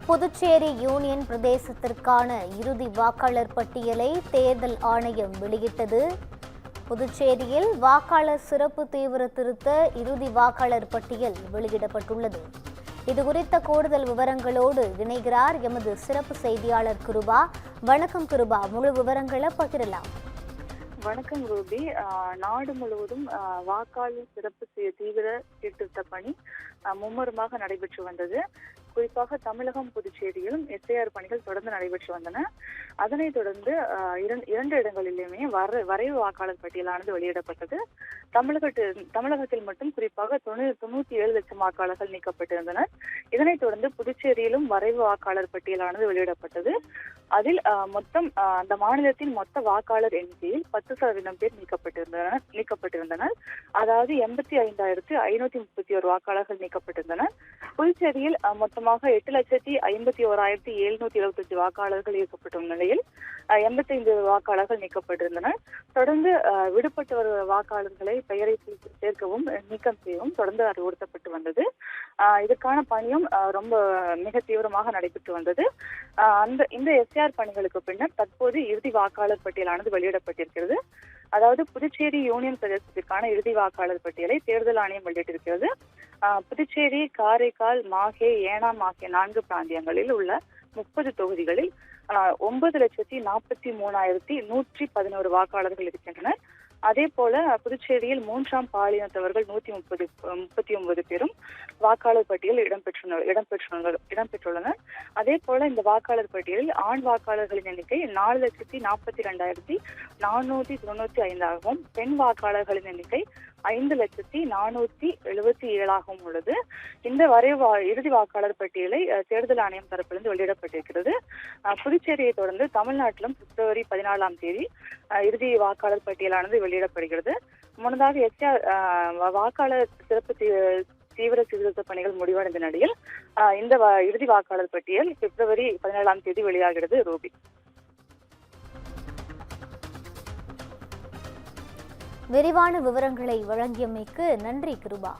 Puducherry union பிரதேசத்திற்கான இறுதி வாக்காளர் பட்டியலை தேர்தல் ஆணையம் வெளியிட்டது. புதுச்சேரியில் வாக்காளர் சிறப்பு தீவிர திருத்த இறுதி வாக்காளர் பட்டியல் வெளியிடப்பட்டுள்ளது. இதுகுறித்த கூடுதல் விவரங்களோடு இணைகிறார் எமது சிறப்பு செய்தியாளர் கிருபா. வணக்கம் கிருபா, முழு விவரங்களை பகிரலாம். வணக்கம் ரூபி. நாடு முழுவதும் வாக்காளர் சிறப்பு தீவிர சீர்திருத்த பணி மும்முரமாக நடைபெற்று வந்தது. குறிப்பாக தமிழகம், புதுச்சேரியிலும் எஸ்ஐஆர் பணிகள் தொடர்ந்து நடைபெற்று வந்தன. அதனைத் தொடர்ந்து இரண்டு இடங்களிலுமே வரைவு வாக்காளர் பட்டியலானது வெளியிடப்பட்டது. தமிழகத்தில் மட்டும் குறிப்பாக 97 லட்சம் வாக்காளர்கள் நீக்கப்பட்டிருந்தனர். இதனைத் தொடர்ந்து புதுச்சேரியிலும் வரைவு வாக்காளர் பட்டியலானது வெளியிடப்பட்டது. அதில் மொத்தம் அந்த மாநிலத்தின் மொத்த வாக்காளர் எண்ணிக்கையில் 10% பேர் நீக்கப்பட்டிருந்தனர். அதாவது 85,531 வாக்காளர்கள் நீக்கப்பட்டிருந்தனர். புதுச்சேரியில் மொத்தமாக 8,51,775 வாக்காளர்கள் ஈர்க்கப்பட்டுள்ள நிலையில் 85 வாக்காளர்கள் நீக்கப்பட்டிருந்தனர். தொடர்ந்து விடுபட்ட வருகிற பெயரை சேர்க்கவும் நீக்கம் செய்யவும் தொடர்ந்து அறிவுறுத்தப்பட்டு வந்தது. இதற்கான பணியும் ரொம்ப மிக தீவிரமாக நடைபெற்று வந்தது. இந்த எஸ்ஆர் பணிகளுக்கு பின்னர் தற்போது இறுதி வாக்காளர் பட்டியலானது வெளியிடப்பட்டிருக்கிறது. அதாவது புதுச்சேரி யூனியன் பிரதேசத்திற்கான இறுதி வாக்காளர் பட்டியலை தேர்தல் ஆணையம் வெளியிட்டிருக்கிறது. புதுச்சேரி, காரைக்கால், மாஹே, ஏனாம் ஆகிய 4 பிராந்தியங்களில் உள்ள 30 தொகுதிகளில் 9,43,111 வாக்காளர்கள் இருக்கின்றனர். அதே போல புதுச்சேரியில் 3ஆம் பாலினத்தவர்கள் 139 பேரும் வாக்காளர் பட்டியலில் இடம்பெற்றுள்ளனர். அதே போல இந்த வாக்காளர் பட்டியலில் ஆண் வாக்காளர்களின் எண்ணிக்கை 4,42,495 ஆகவும், பெண் வாக்காளர்களின் எண்ணிக்கை 5,477 உள்ளது. இந்த இறுதி வாக்காளர் பட்டியலை தேர்தல் ஆணையம் தரப்பிலிருந்து வெளியிடப்பட்டிருக்கிறது. புதுச்சேரியை தொடர்ந்து தமிழ்நாட்டிலும் பிப்ரவரி 14ஆம் தேதி இறுதி வாக்காளர் பட்டியலானது வெளியிடப்படுகிறது. முன்னதாக வாக்காளர் சிறப்பு தீவிர சீர்திருத்த பணிகள் முடிவடைந்த நிலையில் இந்த இறுதி வாக்காளர் பட்டியல் பிப்ரவரி 17ஆம் தேதி வெளியாகிறது. ரூபி, விரிவான விவரங்களை வழங்கியமைக்கு நன்றி கிருபா.